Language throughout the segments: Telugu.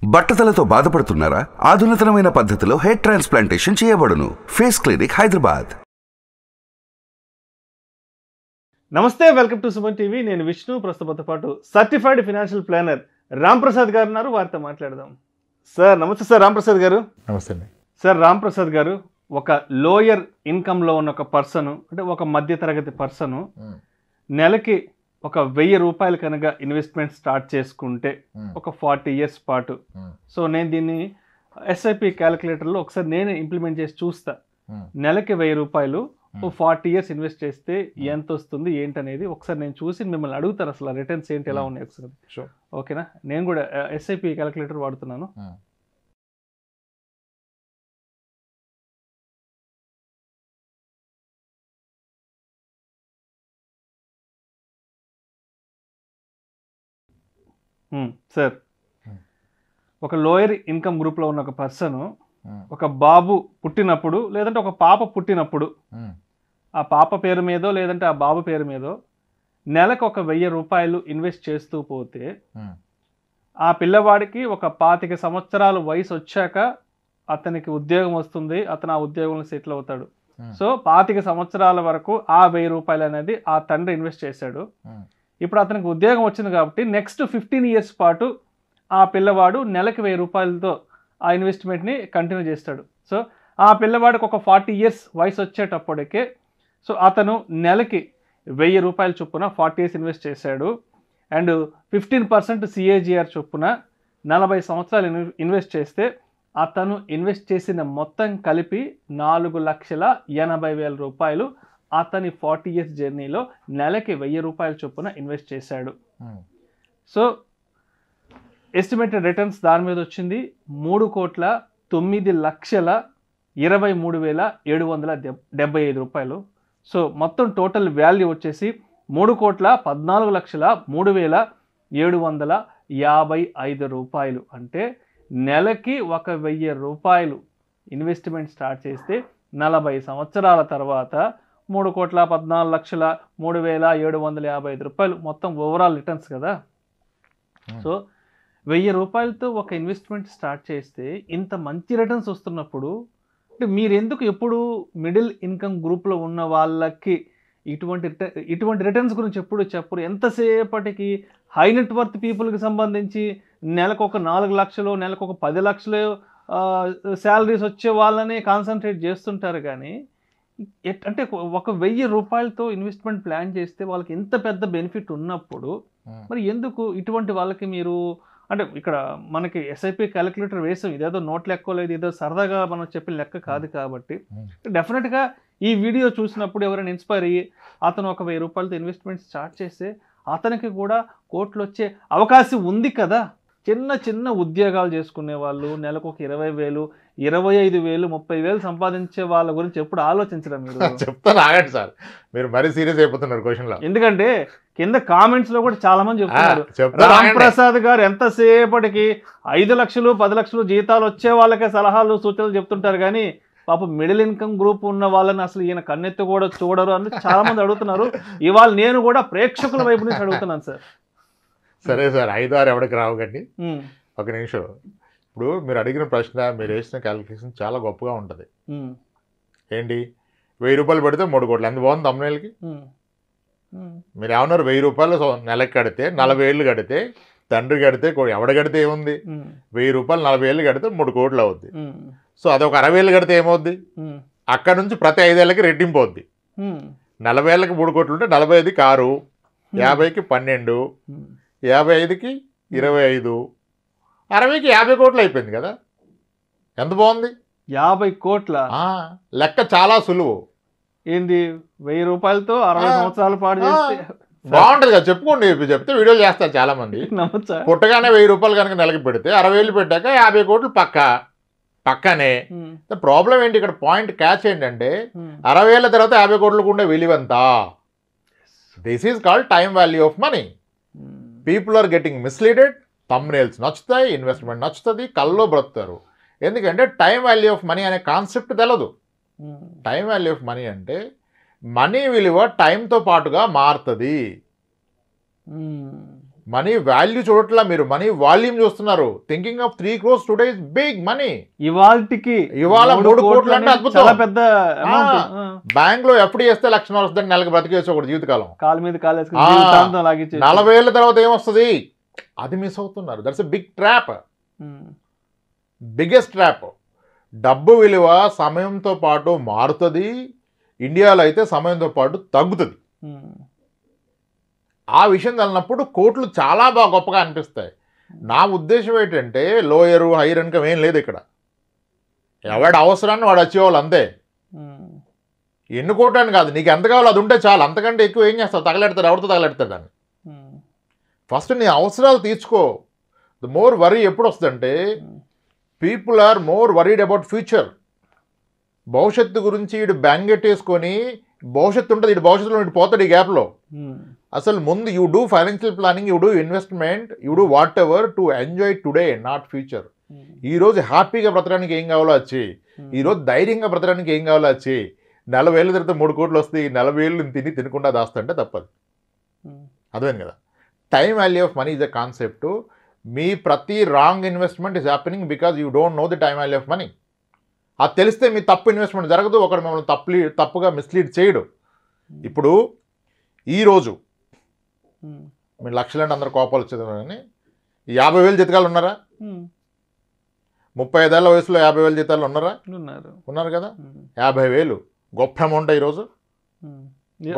బట్టతలతో బాధపడుతున్నారా? ఆధునితనమైన పద్ధతిలో హెయిర్ ట్రాన్స్ప్లాంటేషన్ చేయబడును. Face clinic, Hyderabad. నమస్తే, వెల్కమ్ టు సుమన్ టీవీ. నేను విష్ణు. ప్రస్తుతంతో పాటు certified financial planner Ram Prasad గారు ఉన్నారు. వారితో మాట్లాడదాం. సార్ నమస్తే. సార్ రామ్ ప్రసాద్ గారు. నమస్తే అండి. సార్ రామ్ ప్రసాద్ గారు, ఒక లోయర్ ఇన్కమ్లో ఉన్న ఒక పర్సన్, అంటే ఒక మధ్యతరగతి పర్సన్ నెలకి ఒక 1000 రూపాయలు కనుక ఇన్వెస్ట్మెంట్ స్టార్ట్ చేసుకుంటే ఒక 40 years పాటు, సో నేను దీన్ని ఎస్ఐపి క్యాలిక్యులేటర్లో ఒకసారి నేను ఇంప్లిమెంట్ చేసి చూస్తా. నెలకి 1000 రూపాయలు 40 years ఇన్వెస్ట్ చేస్తే ఎంత వస్తుంది ఏంటనేది ఒకసారి నేను చూసి మిమ్మల్ని అడుగుతాను. అసలు రిటర్న్స్ ఏంటి, ఎలా ఉన్నాయి ఒకసారి. ఓకేనా? నేను కూడా ఎస్ఐపి క్యాలిక్యులేటర్ వాడుతున్నాను. సార్, ఒక లోయర్ ఇన్కమ్ గ్రూప్లో ఉన్న ఒక పర్సన్, ఒక బాబు పుట్టినప్పుడు లేదంటే ఒక పాప పుట్టినప్పుడు, ఆ పాప పేరు మీదో లేదంటే ఆ బాబు పేరు మీదో నెలకు ఒక 1000 రూపాయలు ఇన్వెస్ట్ చేస్తూ పోతే, ఆ పిల్లవాడికి ఒక 25 సంవత్సరాలు వయసు వచ్చాక అతనికి ఉద్యోగం వస్తుంది. అతను ఆ ఉద్యోగంలో సెటిల్ అవుతాడు. సో 25 సంవత్సరాల వరకు ఆ 1000 రూపాయలు అనేది ఆ తండ్రి ఇన్వెస్ట్ చేశాడు. ఇప్పుడు అతనికి ఉద్యోగం వచ్చింది కాబట్టి నెక్స్ట్ 15 years పాటు ఆ పిల్లవాడు నెలకి 1000 రూపాయలతో ఆ ఇన్వెస్ట్మెంట్ని కంటిన్యూ చేస్తాడు. సో ఆ పిల్లవాడికి ఒక 40 years వయసు వచ్చేటప్పటికే, సో అతను నెలకి 1000 రూపాయల చొప్పున 40 years ఇన్వెస్ట్ చేశాడు. అండ్ 15% CAGR చొప్పున 40 సంవత్సరాలు ఇన్వెస్ట్ చేస్తే అతను ఇన్వెస్ట్ చేసిన మొత్తం కలిపి 4,80,000 రూపాయలు అతని 40 years జర్నీలో నెలకి 1000 రూపాయల చొప్పున ఇన్వెస్ట్ చేశాడు. సో ఎస్టిమేటెడ్ రిటర్న్స్ దాని మీద వచ్చింది 3,09,23,775 రూపాయలు. సో మొత్తం టోటల్ వాల్యూ వచ్చేసి 3,14,03,755 రూపాయలు. అంటే నెలకి 1000 రూపాయలు ఇన్వెస్ట్మెంట్ స్టార్ట్ చేస్తే 40 సంవత్సరాల తర్వాత 3,14,03,755 రూపాయలు మొత్తం ఓవరాల్ రిటర్న్స్ కదా. సో 1000 రూపాయలతో ఒక ఇన్వెస్ట్మెంట్ స్టార్ట్ చేస్తే ఇంత మంచి రిటర్న్స్ వస్తున్నప్పుడు, అంటే మీరు ఎందుకు ఎప్పుడు మిడిల్ ఇన్కమ్ గ్రూప్లో ఉన్న వాళ్ళకి ఇటువంటి రిటర్న్స్ గురించి ఎప్పుడు చెప్పరు? ఎంతసేపటికి హై నెట్ వర్త్ పీపుల్కి సంబంధించి నెలకు ఒక 4 లక్షలు, నెలకు ఒక 10 లక్షలు శాలరీస్ వచ్చే వాళ్ళని కాన్సన్ట్రేట్ చేస్తుంటారు. కానీ అంటే ఒక 1000 రూపాయలతో ఇన్వెస్ట్మెంట్ ప్లాన్ చేస్తే వాళ్ళకి ఎంత పెద్ద బెనిఫిట్ ఉన్నప్పుడు మరి ఎందుకు ఇటువంటి వాళ్ళకి మీరు, అంటే ఇక్కడ మనకి ఎస్ఐపి క్యాలిక్యులేటర్ వేసాం, ఇదేదో నోట్ లెక్క లేదు, ఏదో సరదాగా మనం చెప్పిన లెక్క కాదు. కాబట్టి డెఫినెట్గా ఈ వీడియో చూసినప్పుడు ఎవరైనా ఇన్స్పైర్ అయ్యి అతను ఒక 1000 రూపాయలతో ఇన్వెస్ట్మెంట్ స్టార్ట్ చేస్తే అతనికి కూడా కోట్లు వచ్చే అవకాశం ఉంది కదా. చిన్న చిన్న ఉద్యోగాలు చేసుకునే వాళ్ళు నెలకు ఒక 20,000, 25,000, 30,000 సంపాదించే వాళ్ళ గురించి ఎప్పుడు ఆలోచించడం? మీరు చెప్తాను, ఆగండి సార్, మీరు మరీ సీరియస్ అయిపోతున్నారు క్వశ్చన్లో. ఎందుకంటే కింద కామెంట్స్ లో కూడా చాలా మంది చెప్తున్నారు, రామ్ ప్రసాద్ గారు ఎంతసేపటికి 5 లక్షలు 10 లక్షలు జీతాలు వచ్చే వాళ్ళకే సలహాలు సూచనలు చెప్తుంటారు, కానీ పాప మిడిల్ ఇన్కమ్ గ్రూప్ ఉన్న వాళ్ళని అసలు ఈయన కన్నెత్తి కూడా చూడరు అని చాలా మంది అడుగుతున్నారు. ఇవాళ నేను కూడా ప్రేక్షకుల వైపు నుంచి అడుగుతున్నాను సార్. సరే సార్, 5, 6 ఎవరికి రావు కండి. ఒక నిమిషం. ఇప్పుడు మీరు అడిగిన ప్రశ్న, మీరు వేసిన క్యాలిక్యులేషన్ చాలా గొప్పగా ఉంటుంది. ఏంటి, 1000 రూపాయలు పెడితే 3 కోట్లు, ఎంత బాగుంది తమ్ముళ్ళకి. మీరు ఏమన్నారు, 1000 రూపాయలు నెలకి కడితే 40 ఏళ్ళు కడితే, తండ్రి కడితే ఎవడ కడితే ఏముంది, 1000 రూపాయలు 40 ఏళ్ళు కడితే 3 కోట్లు అవుద్ది. సో అదొక 60 ఏళ్ళు కడితే ఏమవుద్ది, అక్కడ నుంచి ప్రతి 5 ఏళ్ళకి రెట్టింపు అవుద్ది. 40 ఏళ్ళకి 3 కోట్లు ఉంటే 45కి 6, 50కి 12, 55కి 25, 60కి 50 కోట్లు అయిపోయింది కదా. ఎంత బాగుంది. 50 కోట్ల లెక్క చాలా సులువు. ఏంది, 1000 రూపాయలతో 60 సంవత్సరాల పాటు చేస్తే బాగుంటుంది కదా. చెప్పుకోండి, చెప్తే వీడియోలు చేస్తారు చాలా మంది. పుట్టగానే 1000 రూపాయలు కనుక నెలకి పెడితే 60 ఏళ్ళు పెట్టాక 50 కోట్లు పక్కనే. ప్రాబ్లం ఏంటి ఇక్కడ, పాయింట్ క్యాచ్ ఏంటంటే 60 ఏళ్ళ తర్వాత 50 కోట్లకు ఉండే విలువంత. This is called time value of money. People are getting misleaded. Thumbnails నచ్చుతాయి, ఇన్వెస్ట్మెంట్ నచ్చుతుంది, కల్లో బ్రతుకుతారు. ఎందుకంటే టైం వాల్యూ ఆఫ్ మనీ అనే కాన్సెప్ట్ తెలదు. టైం వాల్యూ ఆఫ్ మనీ అంటే మనీ విలువ టైంతో పాటుగా మారుతుంది. మనీ వాల్యూ చూడట్లా, మీరు మనీ వాల్యూమ్ చూస్తున్నారు. Thinking of 3 crores today is big money. ఇవాళ 3 కోట్లు అంటే అద్భుతం. చాలా పెద్ద బ్యాంక్ లో ఎఫ్డి చేస్తే 1,00,000 వస్తుంది, నెలకు బ్రతికేసి ఒకటి జీవితకాలం. కాలు మీద కాలు వేసుకుని జీవితాంతం లాగించేసి 40 ఏళ్ళ తర్వాత ఏమొస్తుంది, అది మిస్ అవుతున్నారు. That's a big trap, biggest trap. డబ్బు విలువ సమయంతో పాటు మారుతుంది, ఇండియాలో అయితే సమయంతో పాటు తగ్గుతుంది. ఆ విషయం తెలినప్పుడు కోట్లు చాలా బాగా గొప్పగా అనిపిస్తాయి. నా ఉద్దేశం ఏంటంటే లోయరు హైయర్ ఇన్కమ్ ఏం లేదు ఇక్కడ. ఎవడి అవసరాన్ని వాడు వచ్చేవాళ్ళు అంతే. ఎన్ని కోట్లు అని కాదు, నీకు ఎంత కావాలో అది ఉంటే చాలు. అంతకంటే ఎక్కువ ఏం చేస్తావు, తగలెడతాడు, ఎవరితో తగలెడతాడు అని. ఫస్ట్ నీ అవసరాలు తీర్చుకో. ద మోర్ వరీ ఎప్పుడు వస్తుందంటే people are more worried about future. భవిష్యత్తు గురించి వీడు బ్యాంగెట్టేసుకొని భవిష్యత్తు ఉంటుంది, వీడు భవిష్యత్తులో వీడు పోతాడు ఈ గ్యాప్లో. అసలు ముందు you do financial planning, you do investment, you do what ever to enjoy today not future. ఈరోజు హ్యాపీగా బ్రతకడానికి ఏం కావాలో వచ్చి, ఈరోజు ధైర్యంగా బ్రతకడానికి ఏం కావాలో వచ్చి. 40 ఏళ్ళ తర్వాత 3 కోట్లు వస్తాయి, 40 ఏళ్ళు తినకుండా దాస్తుంటే తప్పదు. అర్థమైంది కదా. Time value of money is a concept. మీ ప్రతి wrong investment is happening because you don't know the time value of money. అది తెలిస్తే మీ తప్పు ఇన్వెస్ట్మెంట్ జరగదు, ఒకడు మిమ్మల్ని తప్పుగా మిస్లీడ్ చేయడు. ఇప్పుడు ఈరోజు మీరు లక్షలంటే అందరు కోపాలు వచ్చేది కానీ 50,000 జీతాలు ఉన్నారా? 35 ఏళ్ల వయసులో 50,000 జీతాలు ఉన్నారా? ఉన్నారు కదా. 50,000 గొప్ప అమౌంట్ ఈరోజు.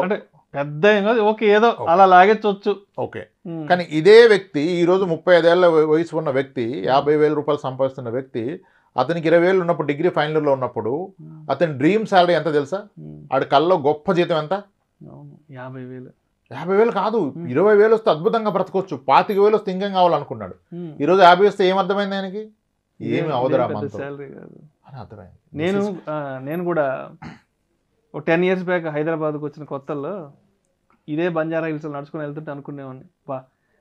అంటే పెద్ద ఓకే, ఏదో అలా లాగేచ్చు. ఓకే, కానీ ఇదే వ్యక్తి ఈరోజు 35 ఏళ్ల వయసు ఉన్న వ్యక్తి 50,000 రూపాయలు సంపాదిస్తున్న వ్యక్తి, అతనికి 20,000 ఉన్నప్పుడు డిగ్రీ ఫైనల్ ఇయర్లో ఉన్నప్పుడు అతని డ్రీమ్ శాలరీ ఎంత తెలుసా? ఆడి కల్లో గొప్ప జీతం ఎంత? 50,000 కాదు, 20,000 వస్తే అద్భుతంగా బ్రతకొచ్చు. 25,000 వస్తే ఇంకేం కావాలనుకున్నాడు. ఈరోజు 50 వస్తే ఏమర్థమైంది ఆయనకి? ఏమి అవదరా శాలరీ కాదు అని అర్థమైంది. నేను కూడా ఒక 10 years బ్యాక్ హైదరాబాద్కి వచ్చిన కొత్తల్లో ఇదే బంజారా హిల్స్ నడుచుకుని వెళ్తుంటే అనుకునేవాడిని,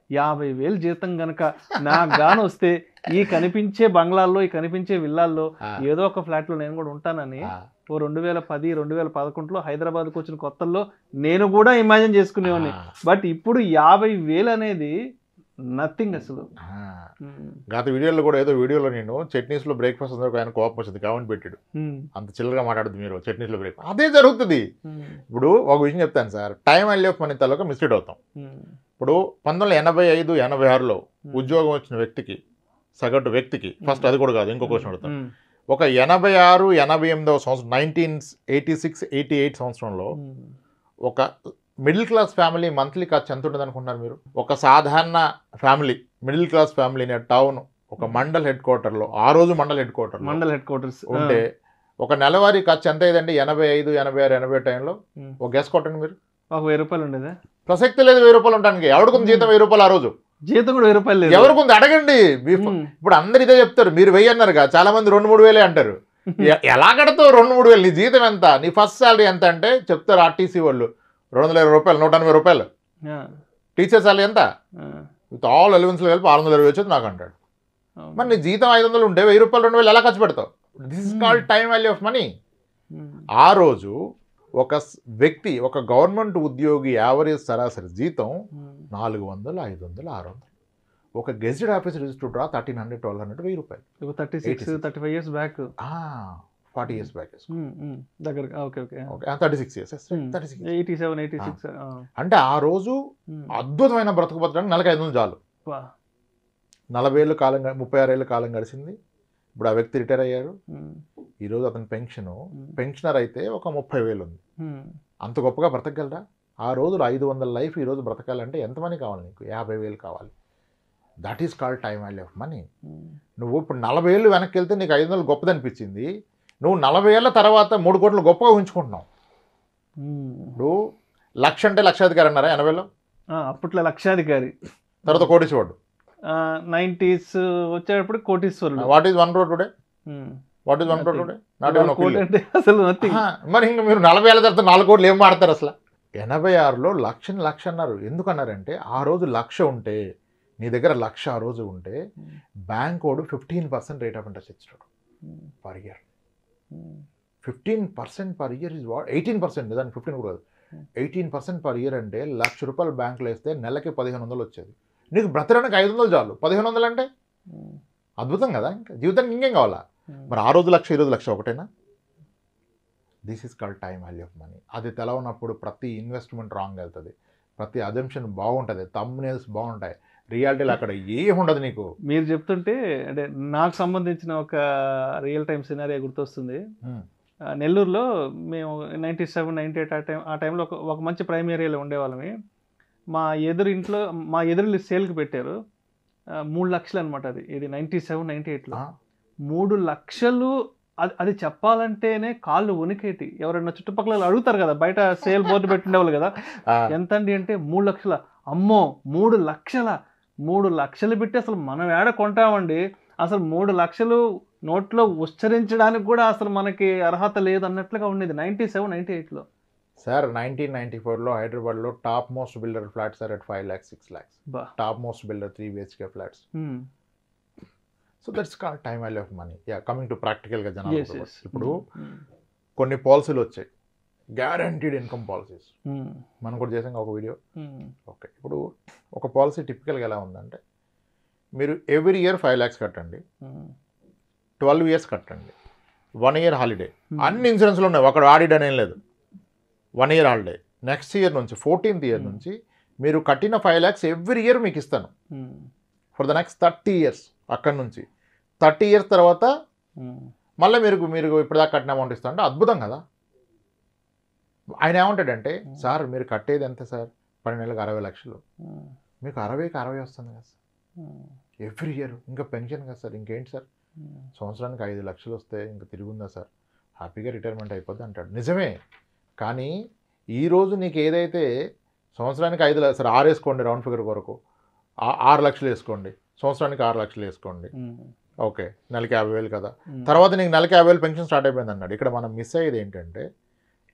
50,000 జీతం కనుక నాకు గాను వస్తే ఈ కనిపించే బంగ్లాల్లో, ఈ కనిపించే విల్లాల్లో ఏదో ఒక ఫ్లాట్లో నేను కూడా ఉంటానని 2010, 2011లో హైదరాబాద్కి వచ్చిన కొత్తల్లో నేను కూడా ఇమాజిన్ చేసుకునేవాడిని. బట్ ఇప్పుడు 50,000 అనేది నథింగ్ అసలు. గత వీడియోలో కూడా ఏదో వీడియోలో నేను చట్నీస్లో బ్రేక్ఫాస్ట్ అందరూ ఆయన కోపం వచ్చింది, కామెంట్ పెట్టాడు, అంత చిల్లరగా మాట్లాడదు మీరు చట్నీస్లో బ్రేక్ఫాస్ట్. అదే జరుగుతుంది. ఇప్పుడు ఒక విషయం చెప్తాను sir, time value of money taluka mislead అవుతాం. ఇప్పుడు 1985, 86లో ఉద్యోగం వచ్చిన వ్యక్తికి, సగటు వ్యక్తికి, ఫస్ట్ అది కూడా కాదు ఇంకో క్వశ్చన్ అడుగుతాం, ఒక 86, 88వ సంవత్సరం 1986, 88 సంవత్సరంలో ఒక మిడిల్ క్లాస్ ఫ్యామిలీ మంత్లీ ఖర్చు ఎంత ఉంటుంది అనుకుంటున్నారు మీరు? ఒక సాధారణ family, middle class family town, ఒక మండల్ హెడ్ క్వార్టర్లో, ఆ రోజు మండల్ హెడ్ క్వార్టర్స్ ఉంటే ఒక నెలవారీ ఖర్చు ఎంత అయ్యేదండి? 85, 86, 80 టైంలో ఒక గెస్ కొట్టండి మీరు. ఒక 1000 రూపాయలు ఉండేదా? ప్రసక్తి లేదు 1000 రూపాయలు ఉండడానికి. ఎవరికి జీతం 1000 రూపాయలు? ఆ రోజు జీతం కూడా 1000 రూపాయలు లేదు. ఎవరికి ఉంది అడగండి. ఇప్పుడు అందరు ఇదే చెప్తారు, మీరు 1000 అన్నారుగా, చాలా మంది 2-3 వేలే అంటారు. ఎలా కడతావు 2-3 వేలు? నీ జీతం ఎంత? నీ ఫస్ట్ శాలరీ ఎంత అంటే చెప్తారు ఆర్టీసీ వాళ్ళు 220 రూపాయలు, 180 రూపాయలు. టీచర్ శాలరీ ఎంత? విత్ ఆల్ అలవెన్స్లో కలిపి 620 వచ్చేది నాకు అంటాడు. మరి నీ జీతం 500 ఉంటే 1000 రూపాయలు, 2000 ఎలా ఖర్చు పెడతావు? This is called time value of money. ఆ రోజు ఒక వ్యక్తి, ఒక గవర్నమెంట్ ఉద్యోగి యావరేజ్ సరాసరి జీతం 400, 500, 600. ఒక గెజిటెడ్ ఆఫీసర్ టు డ్రా 1300, 1200, 1000 రూపాయలు. 35 years బ్యాక్, 40 years బ్యాక్ దగ్గర. Okay, 36 years, 87, 86. అంటే ఆ రోజు అద్భుతమైన బ్రతుకు బతకడానికి నెలకు 500 చాలు. 40 ఏళ్ళ కాలం, 36 ఏళ్ళ కాలం గడిచింది. ఇప్పుడు ఆ వ్యక్తి రిటైర్ అయ్యారు. ఈరోజు అతని పెన్షనర్ అయితే ఒక 30,000 ఉంది. అంత గొప్పగా బ్రతకగలరా? ఆ రోజులు 500 లైఫ్ ఈరోజు బ్రతకాలంటే ఎంత మనీ కావాలి నీకు? 50,000 కావాలి. That is called time value of money. నువ్వు ఇప్పుడు 40 ఏళ్ళు వెనక్కి వెళ్తే నీకు 500 గొప్పదనిపించింది. నువ్వు 40 ఏళ్ళ తర్వాత 3 కోట్లు గొప్పగా ఉంచుకుంటున్నావు. ఇప్పుడు 1,00,000 అంటే లక్షాధికారి అన్నారా 80లో? అప్పట్లో లక్షాధికారి, తర్వాత కోటీశ్వరుడు. 90s వచ్చేటప్పుడు కోటీశ్వరుడు. What is 1 crore today? What is 1 crore today? Not even 1 crore. అసలు మరి ఇంకా మీరు 40 ఏళ్ళ తర్వాత 4 కోట్లు ఏం మాడతారు అసలు? 86లో 1,00,000 అన్నారు. ఎందుకన్నారంటే ఆ రోజు 1,00,000 ఉంటే, నీ దగ్గర 1,00,000 ఆ రోజు ఉంటే బ్యాంక్ వాడు 15% రేట్ ఆఫ్ ఇంట్రెస్ట్ ఇచ్చాడు per year. 15% per year is what? 18%, దానికి 15 కూడా కాదు, 18% పర్ ఇయర్ అంటే 1,00,000 రూపాయలు బ్యాంకులో వేస్తే నెలకి 1,500 వచ్చేది. నీకు బ్రతకడానికి 500 చాలు, 1500 అంటే అద్భుతం కదా. ఇంకా జీవితానికి ఇంకేం కావాలా? మరి ఆ రోజు లక్ష, ఈ రోజు లక్ష ఒకటేనా? This is called time value of money. అది తెలవనప్పుడు ప్రతి ఇన్వెస్ట్మెంట్ రాంగ్ వెళ్తుంది, ప్రతి అజంప్షన్ బాగుంటుంది, థంబ్నెయిల్స్ బాగుంటాయి, రియాలిటీలో అక్కడ ఏం ఉండదు నీకు. మీరు చెప్తుంటే అంటే నాకు సంబంధించిన ఒక రియల్ టైం సినారియో గుర్తొస్తుంది. నెల్లూరులో మేము 97, 98 ఆ టైంలో ఒక మంచి ప్రైమ్ ఏరియాలో ఉండేవాళ్ళమి. మా ఎదురు సేల్కి పెట్టారు 3 లక్షలు అనమాట. ఇది 97, 98లో 3 లక్షలు. అది చెప్పాలంటేనే కాళ్ళు వణికేటి. ఎవరైనా చుట్టుపక్కల అడుగుతారు కదా, బయట సేల్ బోర్డు పెట్టుండేవాళ్ళు కదా, ఎంతండి అంటే 3 లక్షల. అమ్మో 3 లక్షల, 3 లక్షలు పెట్టి అసలు మనం ఏడ కొంటామండి? అసలు 3 లక్షలు నోట్లో ఉచ్చరించడానికి కూడా అసలు మనకి అర్హత లేదు అన్నట్లుగా ఉండేది 97, 98లో. సార్ 1994లో హైదరాబాద్లో top most builder flats are at 5 lakhs, 6 lakhs. Top most builder 3 BHK flats. So that's called time value of money. Yeah, coming to ప్రాక్టికల్గా జనాలు ఇప్పుడు కొన్ని పాలసీలు వచ్చాయి, గ్యారంటీడ్ ఇన్కమ్ పాలసీస్. మనం కూడా చేసాం ఒక వీడియో. ఓకే, ఇప్పుడు ఒక పాలసీ టిపికల్గా ఎలా ఉందంటే, మీరు ఎవ్రీ ఇయర్ 5 lakhs కట్టండి, 12 years కట్టండి, 1 year హాలిడే. అన్ని ఇన్సూరెన్స్లు ఉన్నాయి, ఒకడు ఆడిట్ అనేం లేదు. 1 year హాలిడే. నెక్స్ట్ ఇయర్ నుంచి 14th year నుంచి మీరు కట్టిన 5 lakhs ఎవ్రీ ఇయర్ మీకు ఇస్తాను ఫర్ ద నెక్స్ట్ 30 years. అక్కడి నుంచి 30 years తర్వాత మళ్ళీ మీరు ఇప్పటిదాకా కట్టిన అమౌంట్ ఇస్తా అంటే అద్భుతం కదా. ఆయన ఏమంటాడంటే, సార్ మీరు కట్టేది ఎంత సార్? 12 నెలలకు 60 లక్షలు, మీకు 60కి 60 వస్తుంది కదా సార్ ఎవ్రీ ఇయర్. ఇంకా పెన్షన్ కదా సార్, ఇంకేంటి సార్, సంవత్సరానికి 5 లక్షలు వస్తే ఇంకా తిరుగుందా సార్, హ్యాపీగా రిటైర్మెంట్ అయిపోద్ది అంటాడు. నిజమే, కానీ ఈరోజు నీకు ఏదైతే సంవత్సరానికి 5 లక్షలు, సరే 6 వేసుకోండి రౌండ్ ఫిగర్ కొరకు, 6 లక్షలు వేసుకోండి, సంవత్సరానికి 6 లక్షలు వేసుకోండి, ఓకే, నెలకి 50,000 కదా. తర్వాత నీకు నెలకి 50,000 పెన్షన్ స్టార్ట్ అయిపోయింది అన్నాడు. ఇక్కడ మనం మిస్ అయ్యేది ఏంటంటే,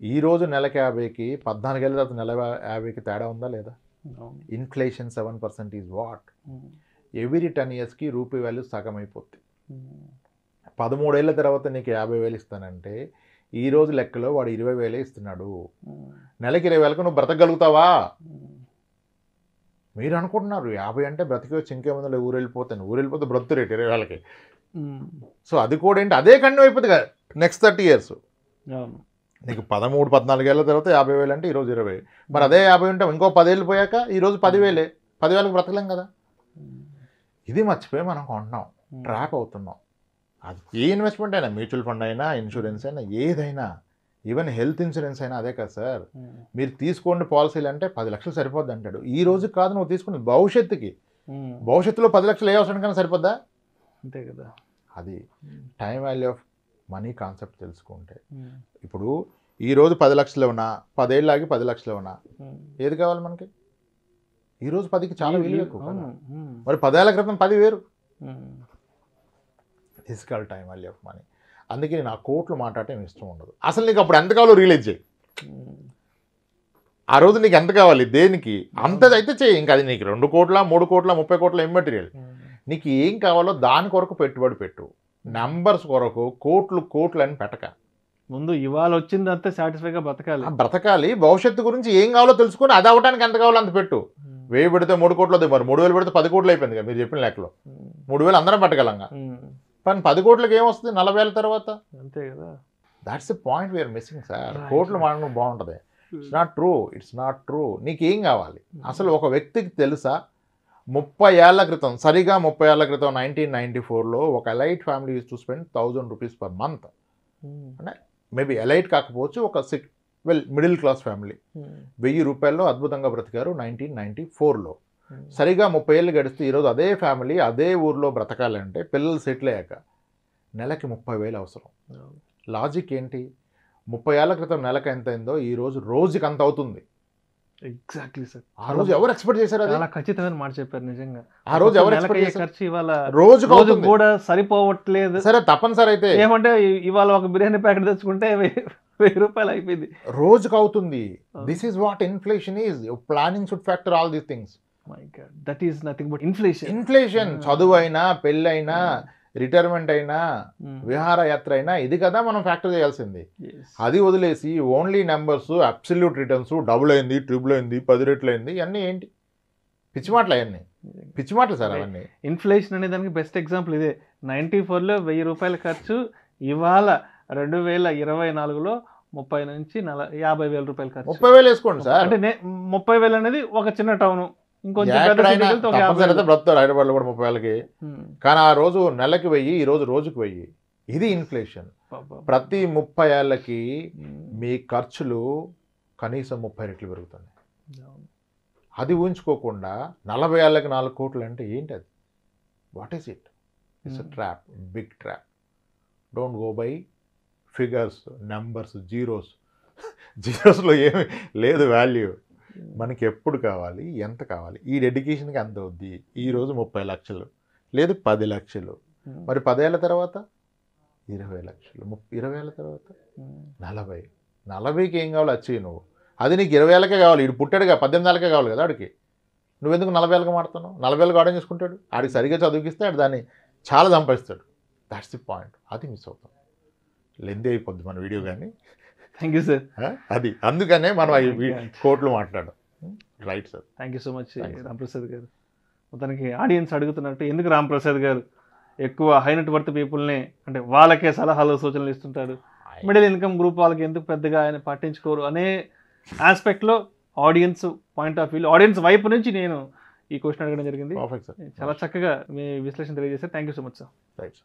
ఈరోజు నెలకి 50కి 14 ఏళ్ళ తర్వాత నెల 50కి తేడా ఉందా లేదా? Inflation 7% is what. ఎవ్రీ 10 yearsకి రూపీ వాల్యూ సగం అయిపోద్ది. 13 ఏళ్ళ తర్వాత నీకు 50,000 ఇస్తానంటే ఈరోజు లెక్కలో వాడు 20,000 ఇస్తున్నాడు. నెలకి 20,000కు నువ్వు బ్రతకగలుగుతావా? మీరు అనుకుంటున్నారు 50 అంటే బ్రతికి వచ్చి ఇంకేముందో ఊరు వెళ్ళిపోతాను, ఊరు వెళ్ళిపోతే బ్రతు రేటు 20,000కి. సో అది కూడా ఏంటి, అదే కంటిన్యూ అయిపోతుంది కదా నెక్స్ట్ 30 years. నీకు 13, 14 ఏళ్ళ తర్వాత 50,000 అంటే ఈరోజు 20. మరి అదే 50 ఉంటే ఇంకో 10 ఏళ్ళు పోయాక ఈరోజు 10,000. 10,000కి బ్రతకలేం కదా. ఇది మర్చిపోయి మనం కొంటున్నాం, ట్రాప్ అవుతున్నాం. అది ఏ ఇన్వెస్ట్మెంట్ అయినా, మ్యూచువల్ ఫండ్ అయినా, ఇన్సూరెన్స్ అయినా, ఏదైనా, ఈవెన్ హెల్త్ ఇన్సూరెన్స్ అయినా అదే కదా సార్. మీరు తీసుకోండి పాలసీలు అంటే 10 లక్షలు సరిపోద్ది అంటాడు. ఈ రోజు కాదు నువ్వు తీసుకుని భవిష్యత్తుకి, భవిష్యత్తులో 10 లక్షలు ఏ అవసరం కన్నా సరిపోద్దా? అంతే కదా. అది time value of money concept తెలుసుకుంటే, ఇప్పుడు ఈరోజు 10 లక్షలు ఉన్నా, 10 ఏళ్ళు ఆగి 10 లక్షలు ఉన్నా, ఏది కావాలి మనకి? ఈరోజు 10కి చాలా విలువ ఎక్కువ. మరి 10 ఏళ్ల క్రితం 10 వేరు. This call time value of money. అందుకే నేను ఆ కోట్లు మాట్లాడటం ఇష్టం ఉండదు. అసలు నీకు అప్పుడు ఎంత కావాలో రియలైజ్ చేయి. ఆ రోజు నీకు ఎంత కావాలి, దేనికి అంతదైతే చేయి. ఇంకా అది నీకు 2 కోట్ల, 3 కోట్ల, 30 కోట్ల ఇమ్మెటీరియల్, నీకు ఏం కావాలో దాని కొరకు పెట్టుబడి పెట్టు. నెంబర్స్ కొరకు కోట్లు అని పెట్టక, ముందు ఇవాళ వచ్చిందంతా సాటిస్ఫైగా బ్రతకాలి. భవిష్యత్తు గురించి ఏం కావాలో తెలుసుకొని అది అవ్వడానికి ఎంత కావాలో అంత పెట్టు. 1000 పెడితే 3 కోట్లు, మరి 3,000 పెడితే 10 కోట్లు అయిపోయింది కదా మీరు చెప్పిన లెక్కలో. 3,000 అందరం పెట్టగలంగా, కానీ 10 కోట్లకి ఏమొస్తుంది 40,000 తర్వాత? అంతే కదా. That's the point we are missing sir. కోట్లు మాడడం బాగుంటుంది, ఇట్స్ నాట్ ట్రూ. నీకేం కావాలి అసలు? ఒక వ్యక్తికి తెలుసా 30 ఏళ్ల క్రితం, సరిగా 30 ఏళ్ల క్రితం 1994లో ఒక elite family use to spend 1,000 rupees per month. అంటే మేబీ ఎలైట్ కాకపోవచ్చు, ఒక మిడిల్ క్లాస్ ఫ్యామిలీ 1000 రూపాయల్లో అద్భుతంగా బ్రతికారు 1994లో. సరిగా 30 ఏళ్ళు గడిస్తే ఈరోజు అదే ఫ్యామిలీ అదే ఊర్లో బ్రతకాలంటే పిల్లలు సెటిల్ అయ్యాక నెలకి 30,000 అవసరం. లాజిక్ ఏంటి? 30 ఏళ్ల క్రితం నెలకు ఎంత అయిందో ఈరోజు రోజుకి అంత అవుతుంది. Exactly sir. ఆ రోజు ఎవరు ఎక్స్పెక్ట్ చేశారు? అది చాలా ఖచ్చితమైన మాట చెప్పారు. నిజంగా ఆ రోజు ఎవరు ఎక్స్పెక్ట్ చేశారు? ఖర్చు ఇవాళ రోజు కూడా సరిపోవట్లేదు. సరే తప్పనిసరి అయితే ఏమంటే ఇవాళ ఒక బిర్యానీ ప్యాకెట్ తెచ్చుకుంటే 1000 రూపాయలు అయిపోయింది, రోజుకు అవుతుంది. This is what inflation is. Planning should factor all these things. My God, that is nothing but inflation. చదువు అయినా, పెళ్ళైనా, రిటైర్మెంట్ అయినా, విహారయాత్ర అయినా ఇది కదా మనం ఫ్యాక్టర్ చేయాల్సింది. అది వదిలేసి only numbers, absolute returns, double అయింది, ట్రిపుల్ అయింది, 10 రెట్లు అయింది, ఇవన్నీ ఏంటి పిచ్చి మాటలు అవన్నీ. పిచ్చి మాటలు సార్ అవన్నీ. ఇన్ఫ్లేషన్ అనే దానికి బెస్ట్ ఎగ్జాంపుల్ ఇదే. 94లో 1000 రూపాయల ఖర్చు, ఇవాళ 2024లో 30 నుంచి 50,000 రూపాయలు ఖర్చు. 30,000 వేసుకోండి సార్. అంటే 30,000 అనేది ఒక చిన్న టౌన్, ఇంకొంచెం బ్రతుకుతారు హైదరాబాద్లో కూడా 30,000కి. కానీ ఆ రోజు నెలకి 1000, ఈ రోజు రోజుకి 1000. ఇది ఇన్ఫ్లేషన్. ప్రతి 30 ఏళ్ళకి మీ ఖర్చులు కనీసం 30 రెట్లు పెరుగుతుంది. అది ఊహించుకోకుండా 40 ఏళ్ళకి 4 కోట్లు అంటే ఏంటి అది? What is it? It's a trap, big trap. Don't go by figures, numbers, జీరోస్లో ఏమి లేదు వాల్యూ. మనకి ఎప్పుడు కావాలి, ఎంత కావాలి, ఈ డెడికేషన్కి ఎంత అవుద్ది. ఈరోజు 30 లక్షలు లేదు 10 లక్షలు, మరి 10 ఏళ్ళ తర్వాత 20 లక్షలు, 20 ఏళ్ళ తర్వాత 40కి ఏం కావాలి అచ్చీవ్ నువ్వు. అది నీకు 20 ఏళ్ళకే కావాలి. ఇటు పుట్టాడుగా 18 ఏళ్ళకే కావాలి కదా ఆడికి. నువ్వెందుకు 40 ఏళ్ళకి మాడుతున్నావు? 40 ఏళ్ళకి ఆర్డర్ చేసుకుంటాడు. ఆడికి సరిగ్గా చదివిస్తే ఆడు దాన్ని చాలా సంపాదిస్తాడు. That's the point. అది మిస్ అవుతాం. లెంది అయిపోద్ది మన వీడియో. కానీ థ్యాంక్ యూ సార్. అది అందుకనే మనం కోట్లు మాట్లాడడం. Right sir. Thank you so much Ramprasad గారు. మొత్తానికి ఆడియన్స్ అడుగుతున్నట్టు, ఎందుకు రాంప్రసాద్ గారు ఎక్కువ హై నెట్ వర్త్ పీపుల్ని, అంటే వాళ్ళకే సలహాలు సూచనలు ఇస్తుంటాడు, మిడిల్ ఇన్కమ్ గ్రూప్ వాళ్ళకి ఎందుకు పెద్దగా ఆయన పట్టించుకోరు అనే ఆస్పెక్ట్లో audience point of view, audience వైపు నుంచి నేను ఈ క్వశ్చన్ అడగడం జరిగింది. చాలా చక్కగా మీ విశ్లేషణ తెలియజేశారు. Thank you so much sir. Right.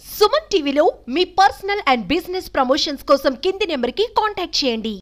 Suman టీవీలో మీ పర్సనల్ అండ్ బిజినెస్ ప్రమోషన్స్ కోసం కింది నెంబర్కి కాంటాక్ట్ చేయండి.